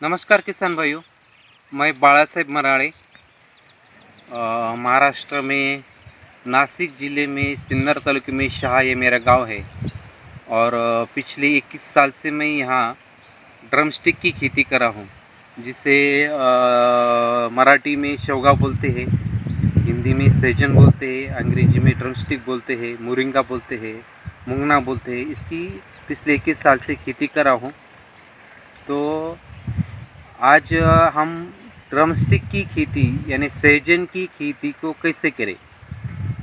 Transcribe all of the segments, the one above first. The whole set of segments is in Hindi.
नमस्कार किसान भाइयों। मैं बाला साहेब मराड़े महाराष्ट्र में नासिक ज़िले में सिन्नर तालुके में शाह ये मेरा गांव है। और पिछले 21 साल से मैं यहाँ ड्रमस्टिक की खेती कर रहा हूँ, जिसे मराठी में शेवगा बोलते हैं, हिंदी में सहजन बोलते हैं, अंग्रेजी में ड्रमस्टिक बोलते हैं, मोरिंगा बोलते हैं, मुंगना बोलते हैं। इसकी पिछले 21 साल से खेती कर रहा हूँ। तो आज हम ड्रमस्टिक की खेती यानी सहजन की खेती को कैसे करें,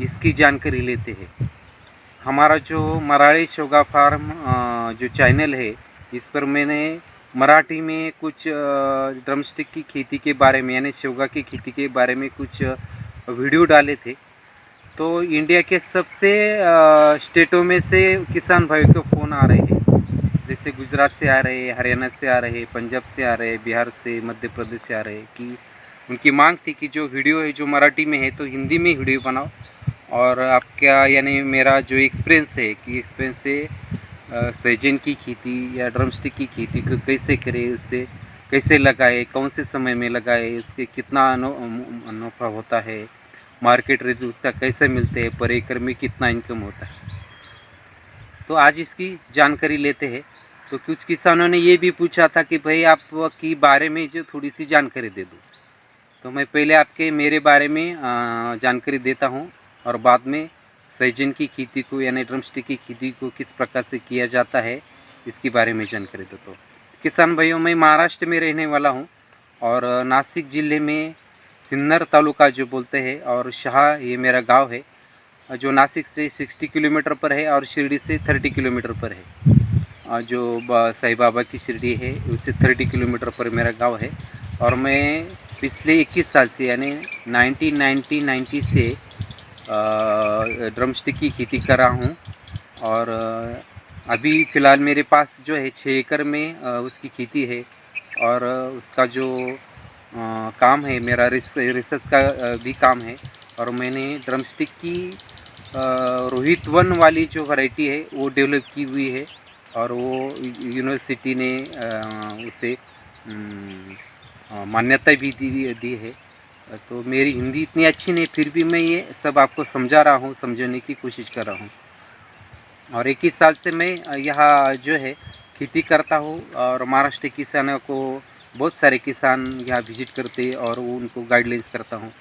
इसकी जानकारी लेते हैं। हमारा जो मराठी शेवगा फार्म जो चैनल है, इस पर मैंने मराठी में कुछ ड्रमस्टिक की खेती के बारे में यानी शेवगा की खेती के बारे में कुछ वीडियो डाले थे। तो इंडिया के सबसे स्टेटों में से किसान भाइयों को फ़ोन आ रहे हैं, जैसे गुजरात से आ रहे, हरियाणा से आ रहे, पंजाब से आ रहे, बिहार से, मध्य प्रदेश से आ रहे, कि उनकी मांग थी कि जो वीडियो है जो मराठी में है तो हिंदी में वीडियो बनाओ। और आपका यानी मेरा जो एक्सपीरियंस है कि एक्सपीरियंस से सहजन की खेती या ड्रमस्टिक की खेती को कैसे करें, उससे कैसे लगाए, कौन से समय में लगाए, उसके कितना मुनाफा होता है, मार्केट रेट उसका कैसे मिलते हैं, पर एकड़ में कितना इनकम होता है। तो आज इसकी जानकारी लेते हैं। तो कुछ किसानों ने ये भी पूछा था कि भाई आपकी बारे में जो थोड़ी सी जानकारी दे दो। तो मैं पहले आपके मेरे बारे में जानकारी देता हूँ, और बाद में सहजन की खेती को यानी ड्रमस्टिक की खेती को किस प्रकार से किया जाता है, इसके बारे में जानकारी देता हूँ। किसान भाइयों, मैं महाराष्ट्र में रहने वाला हूँ, और नासिक ज़िले में सिन्नर तालुका जो बोलते हैं, और शाह ये मेरा गांव है, जो नासिक से 60 किलोमीटर पर है और शिरडी से 30 किलोमीटर पर है। जो साईं बाबा की शिरडी है उससे 30 किलोमीटर पर मेरा गांव है। और मैं पिछले 21 साल से यानी 1990 से ड्रमस्टिक की खेती कर रहा हूँ। और अभी फ़िलहाल मेरे पास जो है 6 एकड़ में उसकी खेती है। और उसका जो काम है मेरा रिसर्च का भी काम है। और मैंने ड्रमस्टिक की रोहित वन वाली जो वैरायटी है वो डेवलप की हुई है, और वो यूनिवर्सिटी ने उसे मान्यता भी दी है। तो मेरी हिंदी इतनी अच्छी नहीं, फिर भी मैं ये सब आपको समझा रहा हूँ, समझने की कोशिश कर रहा हूँ। और 21 साल से मैं यहाँ जो है खेती करता हूँ, और महाराष्ट्र के किसानों को बहुत सारे किसान यहाँ विजिट करते हैं और वो उनको गाइडलाइंस करता हूँ।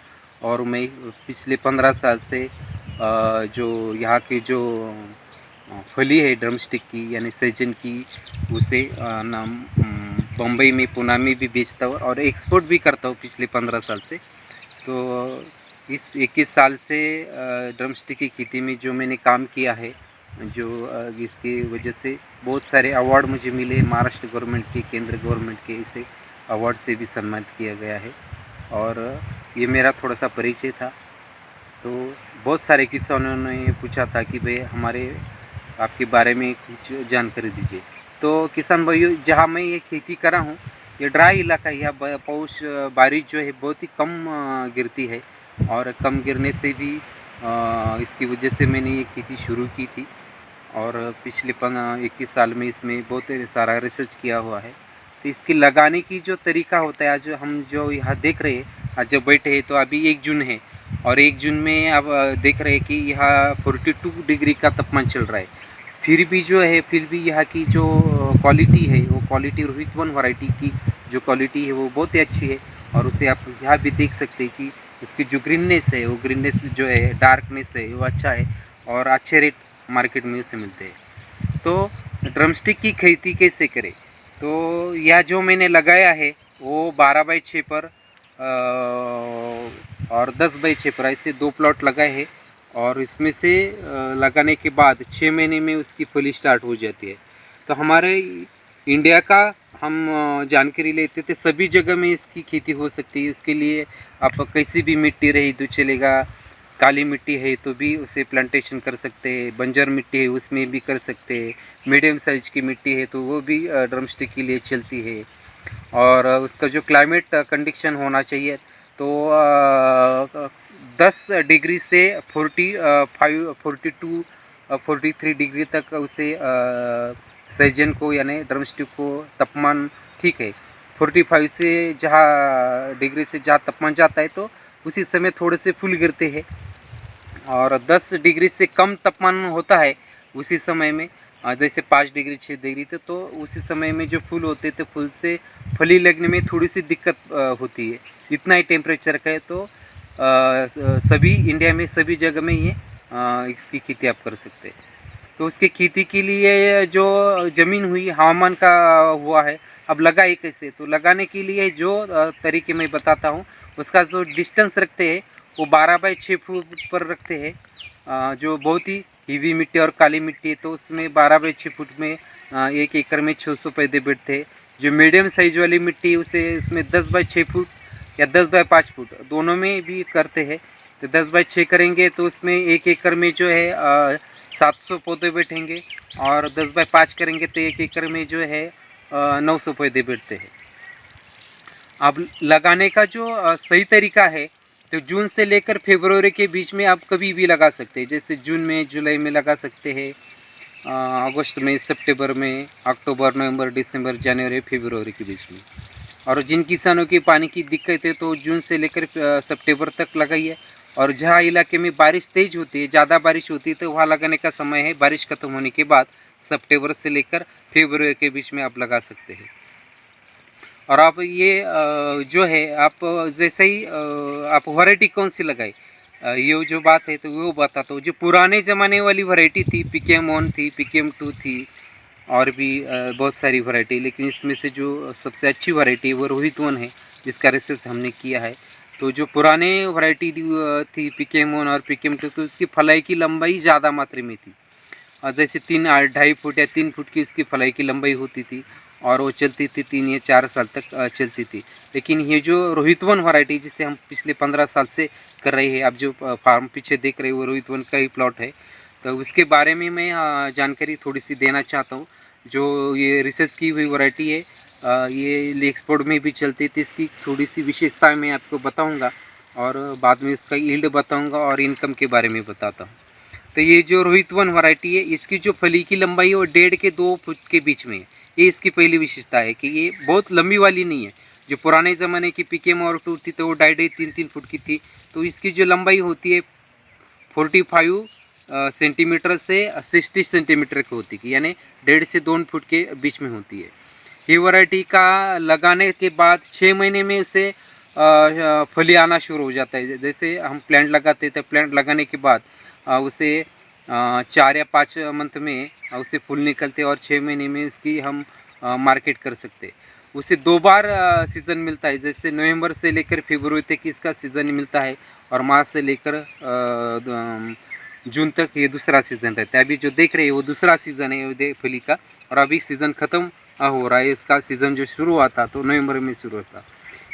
और मैं पिछले 15 साल से जो यहाँ की जो फली है ड्रमस्टिक की यानी सहजन की, उसे बम्बई में, पुणे में भी बेचता हूँ और एक्सपोर्ट भी करता हूँ पिछले 15 साल से। तो इस 21 साल से ड्रमस्टिक की खेती में जो मैंने काम किया है, जो इसकी वजह से बहुत सारे अवार्ड मुझे मिले, महाराष्ट्र गवर्नमेंट के, केंद्र गवर्नमेंट के, इसे अवार्ड से भी सम्मानित किया गया है। और ये मेरा थोड़ा सा परिचय था। तो बहुत सारे किसानों ने पूछा था कि भाई हमारे आपके बारे में कुछ जानकारी दीजिए। तो किसान भाइयों, जहाँ मैं ये खेती कर रहा हूँ ये ड्राई इलाका है, यहाँ पाउस बारिश जो है बहुत ही कम गिरती है, और कम गिरने से भी इसकी वजह से मैंने ये खेती शुरू की थी। और पिछले 21 साल में इसमें बहुत सारा रिसर्च किया हुआ है। तो इसकी लगाने की जो तरीका होता है, आज हम जो यहाँ देख रहे हैं, आज जब बैठे हैं तो अभी 1 जून है, और 1 जून में अब देख रहे हैं कि यहाँ 42 डिग्री का तापमान चल रहा है। फिर भी जो है, फिर भी यहाँ की जो क्वालिटी है, वो क्वालिटी रोहित वन वैरायटी की जो क्वालिटी है वो बहुत ही अच्छी है। और उसे आप यहाँ भी देख सकते हैं कि इसकी जो ग्रीननेस है, वो ग्रीननेस जो है, डार्कनेस है, वो अच्छा है, और अच्छे रेट मार्केट में उसे मिलते हैं। तो ड्रमस्टिक की खेती कैसे करें, तो यह जो मैंने लगाया है वो 12x6 पर और 10x6 पर ऐसे 2 प्लॉट लगाए हैं। और इसमें से लगाने के बाद 6 महीने में उसकी फली स्टार्ट हो जाती है। तो हमारे इंडिया का हम जानकारी लेते थे, सभी जगह में इसकी खेती हो सकती है। इसके लिए आप कैसी भी मिट्टी रही तो चलेगा, काली मिट्टी है तो भी उसे प्लांटेशन कर सकते हैं, बंजर मिट्टी है उसमें भी कर सकते हैं, मीडियम साइज की मिट्टी है तो वो भी ड्रमस्टिक के लिए चलती है। और उसका जो क्लाइमेट कंडीशन होना चाहिए, तो 10 डिग्री से 42 43 डिग्री तक उसे सहजन को यानी ड्रमस्टिक को तापमान ठीक है। 45 से जहाँ डिग्री से जहाँ तापमान जाता है तो उसी समय थोड़े से फूल गिरते हैं। और 10 डिग्री से कम तापमान होता है उसी समय में, जैसे 5 डिग्री 6 डिग्री तो उसी समय में जो फूल होते तो फूल से फली लगने में थोड़ी सी दिक्कत होती है। इतना ही टेम्परेचर का है तो सभी इंडिया में सभी जगह में ये इसकी खेती आप कर सकते हैं। तो उसकी खेती के लिए जो ज़मीन हुई हवामान का हुआ है, अब लगाए कैसे, तो लगाने के लिए जो तरीके मैं बताता हूँ उसका जो डिस्टेंस रखते हैं वो 12 बाई 6 फुट पर रखते हैं। जो बहुत ही हीवी मिट्टी और काली मिट्टी है तो उसमें 12 बाई 6 फुट में 1 एकड़ में 600 पौधे बैठते हैं। जो मीडियम साइज वाली मिट्टी उसे इसमें 10 बाई 6 फुट या 10 बाई 5 फुट दोनों में भी करते हैं। तो 10 बाई 6 करेंगे तो उसमें 1 एकड़ में जो है 700 पौधे बैठेंगे, और 10 बाई 5 करेंगे तो 1 एकड़ में जो है 900 पौधे बैठते हैं। अब लगाने का जो सही तरीका है तो जून से लेकर फरवरी के बीच में आप कभी भी लगा सकते हैं। जैसे जून में जुलाई में लगा सकते हैं, अगस्त में, सितंबर में, अक्टूबर, नवंबर, दिसंबर, जनवरी, फरवरी के बीच में। और जिन किसानों की पानी की दिक्कत है तो जून से लेकर सितंबर तक लगाइए। और जहाँ इलाके में बारिश तेज़ होती है, ज़्यादा बारिश होती है तो वहाँ लगाने का समय है बारिश खत्म होने के बाद सितंबर से लेकर फरवरी के बीच में आप लगा सकते हैं। और आप ये जो है आप जैसे ही आप वैरायटी कौन सी लगाए, ये जो बात है तो वो बताता हूँ। जो पुराने ज़माने वाली वैरायटी थी, PKM1 थी, PKM2 थी, और भी बहुत सारी वैरायटी, लेकिन इसमें से जो सबसे अच्छी वैरायटी है वो रोहित वन है जिसका रिसर्च हमने किया है। तो जो पुराने वैरायटी थी PKM1 और PKM2 तो उसकी फलाई की लंबाई ज़्यादा मात्रा में थी, जैसे 3-2.5 फुट या 3 फुट की उसकी फलाई की लंबाई होती थी, और वो चलती थी 3 या 4 साल तक चलती थी। लेकिन ये जो रोहित वन वैरायटी जिसे हम पिछले 15 साल से कर रहे हैं, आप जो फार्म पीछे देख रहे हो वो रोहित वन का ही प्लॉट है। तो उसके बारे में मैं जानकारी थोड़ी सी देना चाहता हूँ। जो ये रिसर्च की हुई वैरायटी है, ये एक्सपोर्ट में भी चलती थी। इसकी थोड़ी सी विशेषताएं मैं आपको बताऊंगा और बाद में इसका यील्ड बताऊंगा और इनकम के बारे में बताता हूँ। तो ये जो रोहित वन वैरायटी है इसकी जो फली की लंबाई है वो 1.5 के 2 फुट के बीच में है। ये इसकी पहली विशेषता है कि ये बहुत लंबी वाली नहीं है। जो पुराने ज़माने की PKM और 2 थी तो वो 2.5-3 फुट की थी, तो इसकी जो लंबाई होती है 45 सेंटीमीटर से 60 सेंटीमीटर की होती है, यानी 1.5 से 2 फुट के बीच में होती है। ये वैरायटी का लगाने के बाद 6 महीने में उसे फली आना शुरू हो जाता है। जैसे हम प्लांट लगाते हैं तो प्लांट लगाने के बाद उसे 4 या 5 मंथ में उसे फूल निकलते और 6 महीने में उसकी हम मार्केट कर सकते। उसे 2 बार सीज़न मिलता है, जैसे नवंबर से लेकर फरवरी तक इसका सीज़न मिलता है, और मार्च से लेकर जून तक ये दूसरा सीज़न रहता है। अभी जो देख रहे हैं वो दूसरा सीज़न है फली का, और अभी सीज़न ख़त्म हो रहा है। इसका सीज़न जो शुरू हुआ था तो नवंबर में शुरू होता।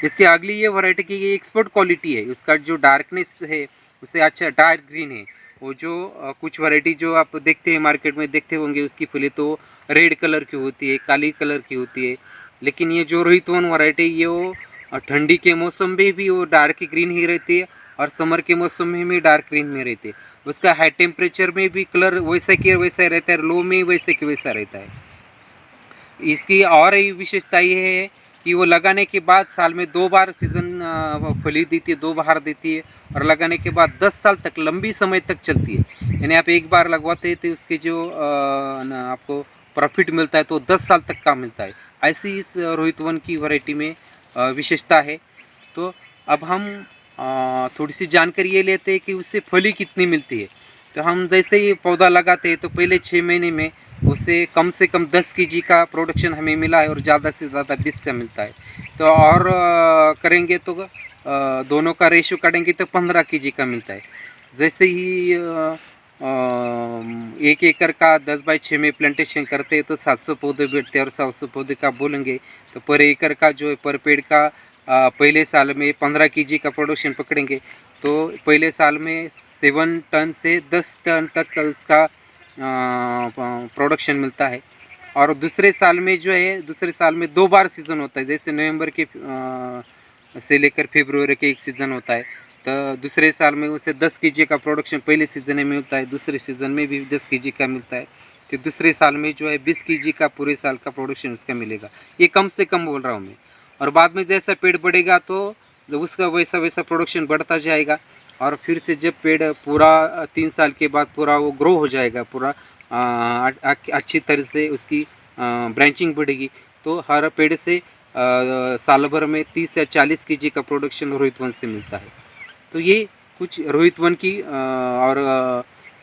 इसके अगली ये वैरायटी की ये एक्सपोर्ट क्वालिटी है, उसका जो डार्कनेस है उसे अच्छा डार्क ग्रीन है। वो जो कुछ वैरायटी जो आप देखते हैं मार्केट में देखते होंगे उसकी फली तो रेड कलर की होती है, काली कलर की होती है। लेकिन ये जो रोहित वन वैरायटी ये वो ठंडी के मौसम में भी वो डार्क ग्रीन ही रहती है, और समर के मौसम में भी डार्क ग्रीन में रहती है। उसका हाई टेम्परेचर में भी कलर वैसा के वैसा रहता है, लो में वैसे के वैसा रहता है। इसकी और विशेषता ये है कि वो लगाने के बाद साल में 2 बार सीज़न फली देती है, 2 बार देती है, और लगाने के बाद 10 साल तक लंबी समय तक चलती है। यानी आप एक बार लगवाते हैं तो उसके जो आपको प्रॉफिट मिलता है तो 10 साल तक का मिलता है। ऐसी इस रोहित वन की वैरायटी में विशेषता है। तो अब हम थोड़ी सी जानकारी ये लेते हैं कि उससे फली कितनी मिलती है। तो हम जैसे ही पौधा लगाते हैं तो पहले 6 महीने में उससे कम से कम 10 केजी का प्रोडक्शन हमें मिला है, और ज़्यादा से ज़्यादा 20 का मिलता है। तो और करेंगे तो दोनों का रेशो काटेंगे तो 15 केजी का मिलता है। जैसे ही 1 एकड़ का 10 बाई 6 में प्लांटेशन करते हैं तो 700 पौधे बैठते हैं, और 700 पौधे का बोलेंगे तो पर एकड़ का जो है पर पेड़ का पहले साल में 15 केजी का प्रोडक्शन पकड़ेंगे तो पहले साल में 7 टन से 10 टन तक उसका प्रोडक्शन मिलता है। और दूसरे साल में जो है दूसरे साल में 2 बार सीज़न होता है, जैसे नवंबर के से लेकर फरवरी के एक सीज़न होता है। तो दूसरे साल में उसे 10 केजी का प्रोडक्शन पहले सीज़न में मिलता है, दूसरे सीज़न में भी 10 केजी का मिलता है। तो दूसरे साल में जो है 20 केजी का पूरे साल का प्रोडक्शन उसका मिलेगा। ये कम से कम बोल रहा हूँ मैं। और बाद में जैसा पेड़ बढ़ेगा तो उसका वैसा वैसा प्रोडक्शन बढ़ता जाएगा। और फिर से जब पेड़ पूरा 3 साल के बाद पूरा वो ग्रो हो जाएगा, पूरा अच्छी तरह से उसकी ब्रांचिंग बढ़ेगी, तो हर पेड़ से साल भर में 30 या 40 केजी का प्रोडक्शन रोहित वन से मिलता है। तो ये कुछ रोहित वन की और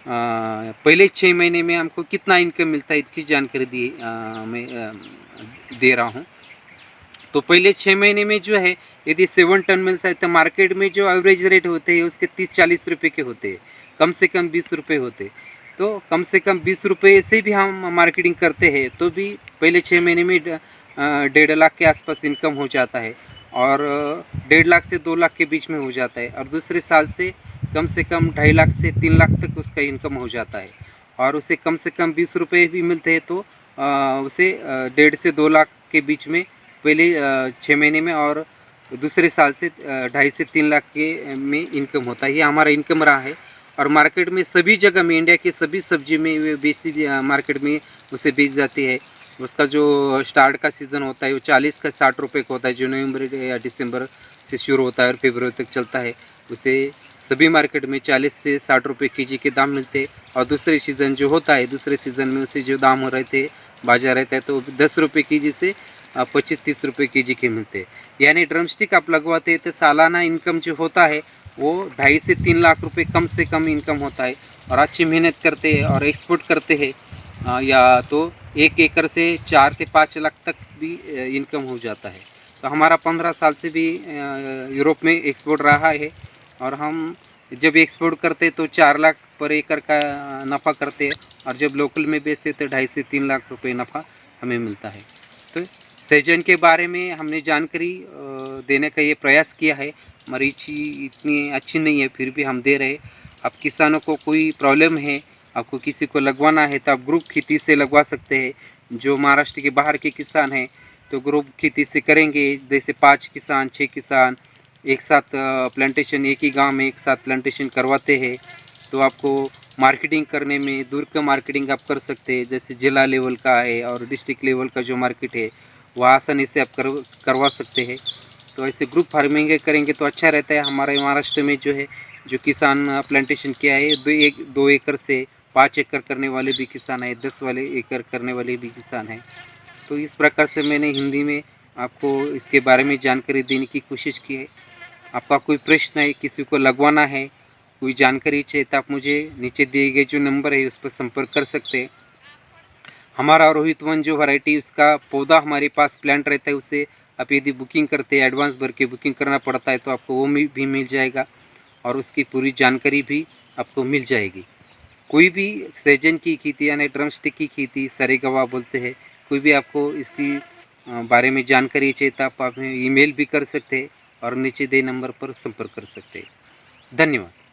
पहले 6 महीने में हमको कितना इनकम मिलता है इसकी जानकारी मैं दे रहा हूँ। तो पहले 6 महीने में जो है यदि 7 टन मिलता है तो मार्केट में जो एवरेज रेट होते हैं उसके 30-40 रुपये के होते हैं, कम से कम 20 रुपये होते। तो कम से कम 20 रुपये से भी हम मार्केटिंग करते हैं तो भी पहले 6 महीने में 1.5 लाख के आसपास इनकम हो जाता है, और 1.5 लाख से 2 लाख के बीच में हो जाता है। और दूसरे साल से कम 2.5 लाख से 3 लाख तक उसका इनकम हो जाता है, और उसे कम से कम 20 रुपये भी मिलते हैं। तो उसे 1.5 से 2 लाख के बीच में पहले 6 महीने में, और दूसरे साल से 2.5 से 3 लाख के में इनकम होता है। ये हमारा इनकम रहा है। और मार्केट में सभी जगह में, इंडिया के सभी सब्जी में बेचती मार्केट में उसे बेच जाती है। उसका जो स्टार्ट का सीज़न होता है वो 40 का 60 रुपये का होता है, जो नवंबर या दिसंबर से शुरू होता है और फरवरी तक चलता है। उसे सभी मार्केट में 40 से 60 रुपये केजी के दाम मिलते हैं। और दूसरे सीज़न जो होता है, दूसरे सीज़न में उसे जो दाम रहते हैं, बाजार रहता है, तो 10 रुपये केजी से 25-30 रुपये केजी के मिलते हैं। यानी ड्रम स्टिक आप लगवाते हैं तो सालाना इनकम जो होता है वो 2.5 से 3 लाख रुपए कम से कम इनकम होता है। और अच्छी मेहनत करते हैं और एक्सपोर्ट करते हैं, या तो 1 एकड़ से 4 से 5 लाख तक भी इनकम हो जाता है। तो हमारा 15 साल से भी यूरोप में एक्सपोर्ट रहा है, और हम जब एक्सपोर्ट करते तो 4 लाख पर एकड़ का नफ़ा करते हैं, और जब लोकल में बेचते तो 2.5 से 3 लाख रुपए नफ़ा हमें मिलता है। तो सहजन के बारे में हमने जानकारी देने का ये प्रयास किया है। मरीची इतनी अच्छी नहीं है फिर भी हम दे रहे। अब किसानों को कोई प्रॉब्लम है, आपको किसी को लगवाना है तो आप ग्रुप खेती से लगवा सकते हैं। जो महाराष्ट्र के बाहर के किसान हैं तो ग्रुप खेती से करेंगे, जैसे 5 किसान 6 किसान एक साथ प्लांटेशन, एक ही गांव में एक साथ प्लांटेशन करवाते हैं, तो आपको मार्केटिंग करने में दूर का मार्केटिंग आप कर सकते हैं। जैसे जिला लेवल का है और डिस्ट्रिक्ट लेवल का जो मार्केट है वह आसानी से आप करवा सकते हैं। तो ऐसे ग्रुप फार्मिंग करेंगे तो अच्छा रहता है। हमारे महाराष्ट्र में जो है, जो किसान प्लांटेशन किया है, 2 एकड़ से 5 एकड़ करने वाले भी किसान हैं, 10 वाले एकड़ करने वाले भी किसान हैं। तो इस प्रकार से मैंने हिंदी में आपको इसके बारे में जानकारी देने की कोशिश की है। आपका कोई प्रश्न है, किसी को लगवाना है, कोई जानकारी चाहिए तो आप मुझे नीचे दिए गए जो नंबर है उस पर संपर्क कर सकते हैं। हमारा रोहित वन जो वैरायटी, उसका पौधा हमारे पास प्लांट रहता है, उसे आप यदि बुकिंग करते हैं, एडवांस भर के बुकिंग करना पड़ता है, तो आपको वो भी मिल जाएगा, और उसकी पूरी जानकारी भी आपको मिल जाएगी। कोई भी सहजन की खेती यानी ड्रम स्टिक की खेती, सरेगवा बोलते हैं, कोई भी आपको इसकी बारे में जानकारी चाहिए तो आप हमें ईमेल भी कर सकते हैं और नीचे दिए नंबर पर संपर्क कर सकते हैं। धन्यवाद।